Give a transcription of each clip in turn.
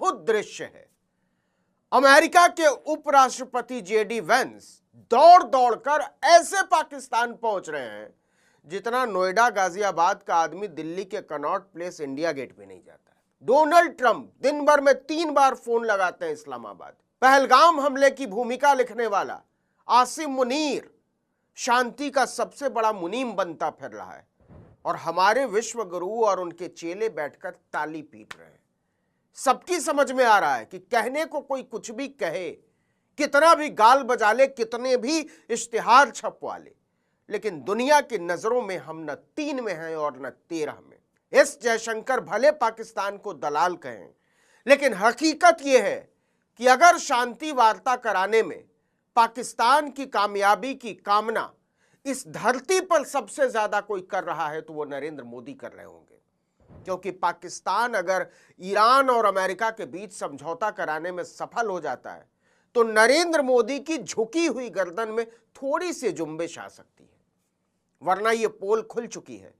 अद्भुत दृश्य है। अमेरिका के उपराष्ट्रपति जेडी वेंस दौड़ दौड़कर ऐसे पाकिस्तान पहुंच रहे हैं जितना नोएडा गाजियाबाद का आदमी दिल्ली के कनॉट प्लेस इंडिया गेट पे नहीं जाता है। डोनाल्ड ट्रंप दिन भर में 3 बार फोन लगाते हैं इस्लामाबाद। पहलगाम हमले की भूमिका लिखने वाला आसिम मुनीर शांति का सबसे बड़ा मुनीम बनता फिर रहा है और हमारे विश्व गुरु और उनके चेले बैठकर ताली पीट रहे हैं। सबकी समझ में आ रहा है कि कहने को कोई कुछ भी कहे, कितना भी गाल बजा ले, कितने भी इश्तिहार छपवा ले, लेकिन दुनिया की नजरों में हम न 3 में हैं और न 13 में। एस जयशंकर भले पाकिस्तान को दलाल कहें, लेकिन हकीकत यह है कि अगर शांति वार्ता कराने में पाकिस्तान की कामयाबी की कामना इस धरती पर सबसे ज्यादा कोई कर रहा है तो वो नरेंद्र मोदी कर रहे होंगे। क्योंकि पाकिस्तान अगर ईरान और अमेरिका के बीच समझौता कराने में सफल हो जाता है तो नरेंद्र मोदी की झुकी हुई गर्दन में थोड़ी सी जुम्बिश आ सकती है, वरना यह पोल खुल चुकी है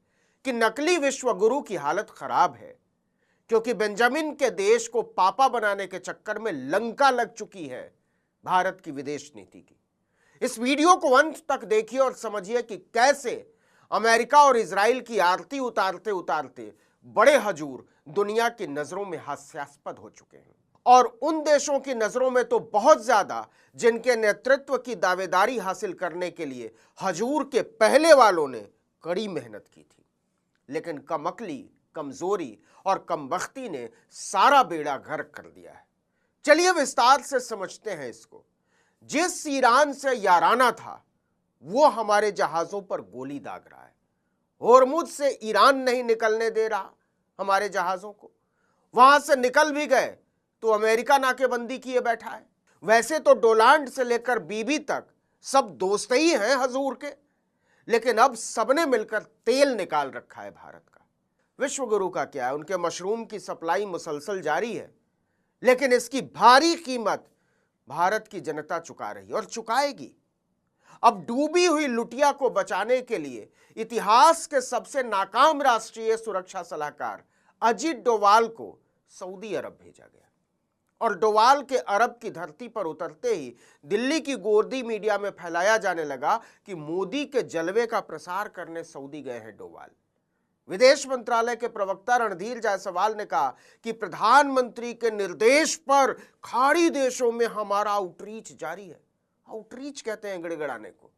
कि नकली विश्व गुरु की हालत खराब है, क्योंकि बेंजामिन के देश को पापा बनाने के चक्कर में लंका लग चुकी है भारत की विदेश नीति की। इस वीडियो को अंत तक देखिए और समझिए कि कैसे अमेरिका और इजराइल की आरती उतारते उतारते बड़े हजूर दुनिया की नजरों में हास्यास्पद हो चुके हैं, और उन देशों की नजरों में तो बहुत ज्यादा जिनके नेतृत्व की दावेदारी हासिल करने के लिए हजूर के पहले वालों ने कड़ी मेहनत की थी, लेकिन कमअक्ली, कमजोरी और कमबख्ती ने सारा बेड़ा गर्क कर दिया है। चलिए विस्तार से समझते हैं इसको। जिस ईरान से याराना था वो हमारे जहाजों पर गोली दाग रहा है। होर्मुज से ईरान नहीं निकलने दे रहा हमारे जहाजों को, वहां से निकल भी गए तो अमेरिका नाकेबंदी किए बैठा है। वैसे तो डोनाल्ड से लेकर बीबी तक सब दोस्त ही हैं हजूर के, लेकिन अब सबने मिलकर तेल निकाल रखा है भारत का। विश्व गुरु का क्या है, उनके मशरूम की सप्लाई मुसलसल जारी है, लेकिन इसकी भारी कीमत भारत की जनता चुका रही और चुकाएगी। अब डूबी हुई लुटिया को बचाने के लिए इतिहास के सबसे नाकाम राष्ट्रीय सुरक्षा सलाहकार अजीत डोवाल को सऊदी अरब भेजा गया, और डोवाल के अरब की धरती पर उतरते ही दिल्ली की गोदी मीडिया में फैलाया जाने लगा कि मोदी के जलवे का प्रसार करने सऊदी गए हैं डोवाल। विदेश मंत्रालय के प्रवक्ता रणधीर जायसवाल ने कहा कि प्रधानमंत्री के निर्देश पर खाड़ी देशों में हमारा आउटरीच जारी है। आउटरीच कहते हैं गिड़गिड़ाने को।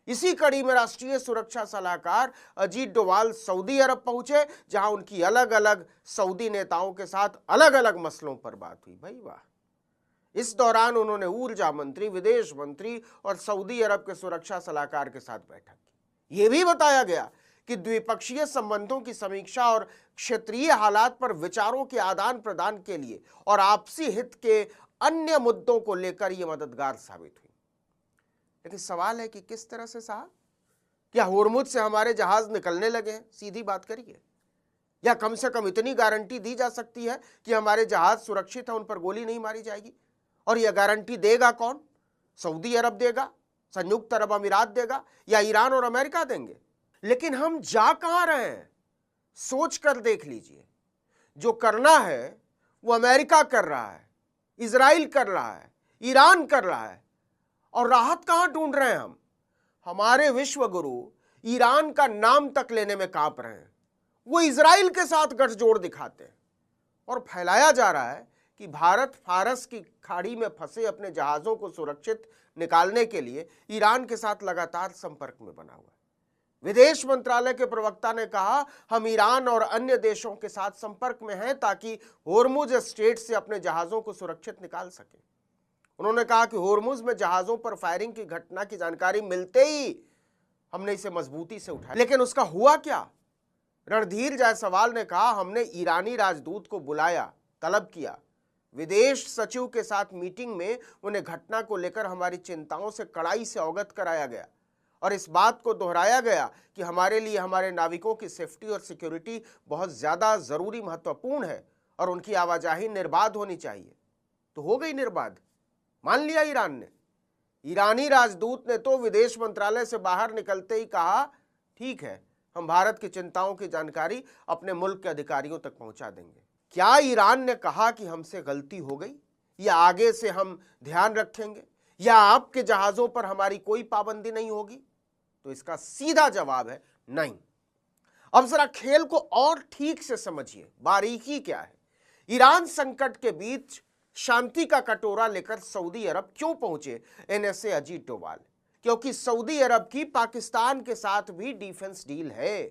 इसी कड़ी में राष्ट्रीय सुरक्षा सलाहकार अजीत डोवाल सऊदी अरब पहुंचे, जहां उनकी अलग अलग सऊदी नेताओं के साथ अलग अलग मसलों पर बात हुई। भाई वाह। इस दौरान उन्होंने ऊर्जा मंत्री, विदेश मंत्री और सऊदी अरब के सुरक्षा सलाहकार के साथ बैठक की। यह भी बताया गया कि द्विपक्षीय संबंधों की समीक्षा और क्षेत्रीय हालात पर विचारों के आदान प्रदान के लिए और आपसी हित के अन्य मुद्दों को लेकर यह मददगार साबित हुई। लेकिन सवाल है कि किस तरह से साहब, क्या होर्मुज से हमारे जहाज निकलने लगे हैं? सीधी बात करिए। या कम से कम इतनी गारंटी दी जा सकती है कि हमारे जहाज सुरक्षित है, उन पर गोली नहीं मारी जाएगी? और यह गारंटी देगा कौन? सऊदी अरब देगा, संयुक्त अरब अमीरात देगा, या ईरान और अमेरिका देंगे? लेकिन हम जा कहां रहे हैं, सोच कर देख लीजिए। जो करना है वो अमेरिका कर रहा है, इजराइल कर रहा है, ईरान कर रहा है, और राहत कहां ढूंढ रहे हैं हम? हमारे विश्व गुरु ईरान का नाम तक लेने में कांप रहे हैं। वो इजराइल के साथ गठजोड़ दिखाते हैं, और फैलाया जा रहा है कि भारत फारस की खाड़ी में फंसे अपने जहाजों को सुरक्षित निकालने के लिए ईरान के साथ लगातार संपर्क में बना हुआ है। विदेश मंत्रालय के प्रवक्ता ने कहा, हम ईरान और अन्य देशों के साथ संपर्क में हैं ताकि होर्मुज स्ट्रेट से अपने जहाजों को सुरक्षित निकाल सके। उन्होंने कहा कि होर्मुज में जहाजों पर फायरिंग की घटना की जानकारी मिलते ही हमने इसे मजबूती से उठाया। लेकिन उसका हुआ क्या? रणधीर जायसवाल ने कहा, हमने ईरानी राजदूत को बुलाया, तलब किया, विदेश सचिव के साथ मीटिंग में उन्हें घटना को लेकर हमारी चिंताओं से कड़ाई से अवगत कराया गया, और इस बात को दोहराया गया कि हमारे लिए हमारे नाविकों की सेफ्टी और सिक्योरिटी बहुत ज्यादा जरूरी, महत्वपूर्ण है, और उनकी आवाजाही निर्बाध होनी चाहिए। तो हो गई निर्बाध, मान लिया ईरान ने। ईरानी राजदूत ने तो विदेश मंत्रालय से बाहर निकलते ही कहा, ठीक है, हम भारत की चिंताओं की जानकारी अपने मुल्क के अधिकारियों तक पहुंचा देंगे। क्या ईरान ने कहा कि हमसे गलती हो गई, या आगे से हम ध्यान रखेंगे, या आपके जहाजों पर हमारी कोई पाबंदी नहीं होगी? तो इसका सीधा जवाब है नहीं। अब जरा खेल को और ठीक से समझिए, बारीकी क्या है। ईरान संकट के बीच शांति का कटोरा लेकर सऊदी अरब क्यों पहुंचे एनएसए अजीत डोभाल? क्योंकि सऊदी अरब की पाकिस्तान के साथ भी डिफेंस डील है।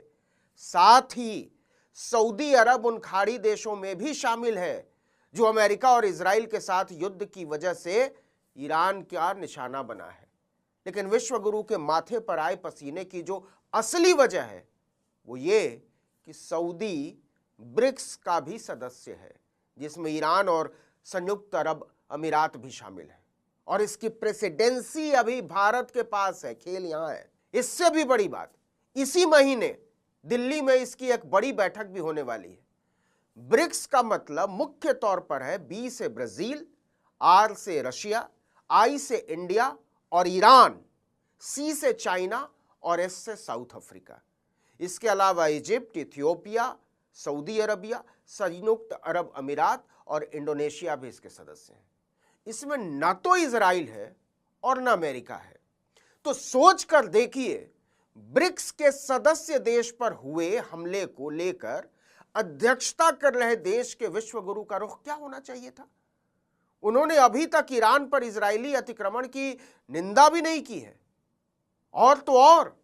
साथ ही सऊदी अरब उन खाड़ी देशों में भी शामिल है जो अमेरिका और इजराइल के साथ युद्ध की वजह से ईरान का निशाना बना है। लेकिन विश्व गुरु के माथे पर आए पसीने की जो असली वजह है वो ये कि सऊदी ब्रिक्स का भी सदस्य है, जिसमें ईरान और संयुक्त अरब अमीरात भी शामिल है, और इसकी प्रेसिडेंसी अभी भारत के पास है। खेल यहां है। इससे भी बड़ी बात, इसी महीने दिल्ली में इसकी एक बड़ी बैठक भी होने वाली है। ब्रिक्स का मतलब मुख्य तौर पर है बी से ब्राजील, आर से रशिया, आई से इंडिया और ईरान, सी से चाइना और एस से साउथ अफ्रीका। इसके अलावा इजिप्ट, इथियोपिया, सऊदी अरबिया, संयुक्त अरब अमीरात और इंडोनेशिया भी इसके सदस्य हैं। इसमें न तो इजराइल है और न अमेरिका है। तो सोच कर देखिए, ब्रिक्स के सदस्य देश पर हुए हमले को लेकर अध्यक्षता कर रहे देश के विश्व गुरु का रुख क्या होना चाहिए था? उन्होंने अभी तक ईरान पर इजरायली अतिक्रमण की निंदा भी नहीं की है, और तो और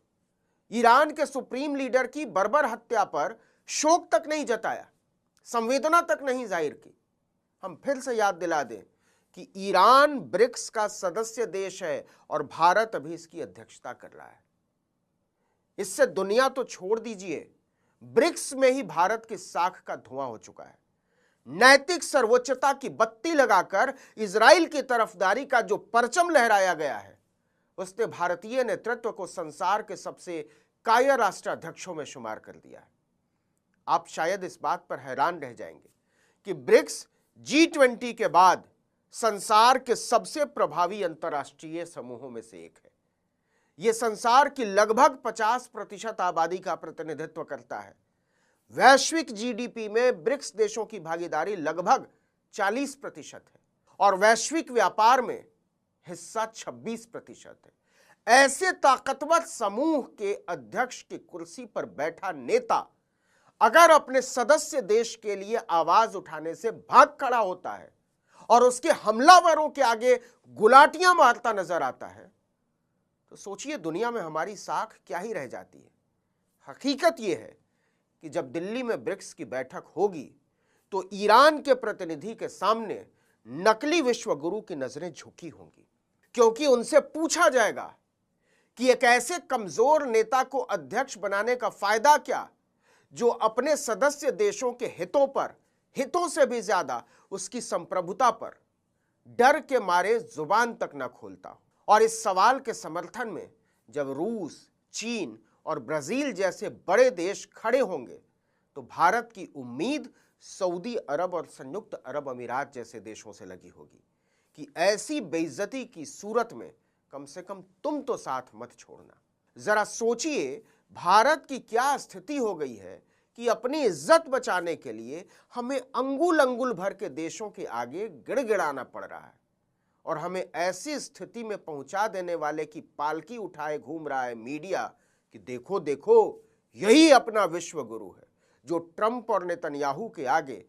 ईरान के सुप्रीम लीडर की बर्बर हत्या पर शोक तक नहीं जताया, संवेदना तक नहीं जाहिर की। हम फिर से याद दिला दें कि ईरान ब्रिक्स का सदस्य देश है और भारत अभी इसकी अध्यक्षता कर रहा है। इससे दुनिया तो छोड़ दीजिए, ब्रिक्स में ही भारत की साख का धुआं हो चुका है। नैतिक सर्वोच्चता की बत्ती लगाकर इजराइल की तरफदारी का जो परचम लहराया गया है, उसने भारतीय नेतृत्व को संसार के सबसे कायर राष्ट्राध्यक्षों में शुमार कर दिया है। आप शायद इस बात पर हैरान रह जाएंगे कि ब्रिक्स G20 के बाद संसार के सबसे प्रभावी अंतर्राष्ट्रीय समूहों में से एक है। यह संसार की लगभग 50% आबादी का प्रतिनिधित्व करता है। वैश्विक जीडीपी में ब्रिक्स देशों की भागीदारी लगभग 40% है और वैश्विक व्यापार में हिस्सा 26% है। ऐसे ताकतवर समूह के अध्यक्ष की कुर्सी पर बैठा नेता अगर अपने सदस्य देश के लिए आवाज उठाने से भाग खड़ा होता है और उसके हमलावरों के आगे गुलाटियां मारता नजर आता है, तो सोचिए दुनिया में हमारी साख क्या ही रह जाती है। हकीकत यह है कि जब दिल्ली में ब्रिक्स की बैठक होगी तो ईरान के प्रतिनिधि के सामने नकली विश्व गुरु की नजरें झुकी होंगी, क्योंकि उनसे पूछा जाएगा कि एक ऐसे कमजोर नेता को अध्यक्ष बनाने का फायदा क्या, जो अपने सदस्य देशों के हितों से भी ज्यादा उसकी संप्रभुता पर डर के मारे जुबान तक न खोलता हो। और इस सवाल के समर्थन में जब रूस, चीन और ब्राजील जैसे बड़े देश खड़े होंगे, तो भारत की उम्मीद सऊदी अरब और संयुक्त अरब अमीरात जैसे देशों से लगी होगी कि ऐसी बेइज्जती की सूरत में कम से कम तुम तो साथ मत छोड़ना। जरा सोचिए भारत की क्या स्थिति हो गई है कि अपनी इज्जत बचाने के लिए हमें अंगुल अंगुल भर के देशों के आगे गिड़गिड़ाना पड़ रहा है, और हमें ऐसी स्थिति में पहुंचा देने वाले की पालकी उठाए घूम रहा है मीडिया कि देखो देखो यही अपना विश्व गुरु है जो ट्रंप और नेतन्याहू के आगे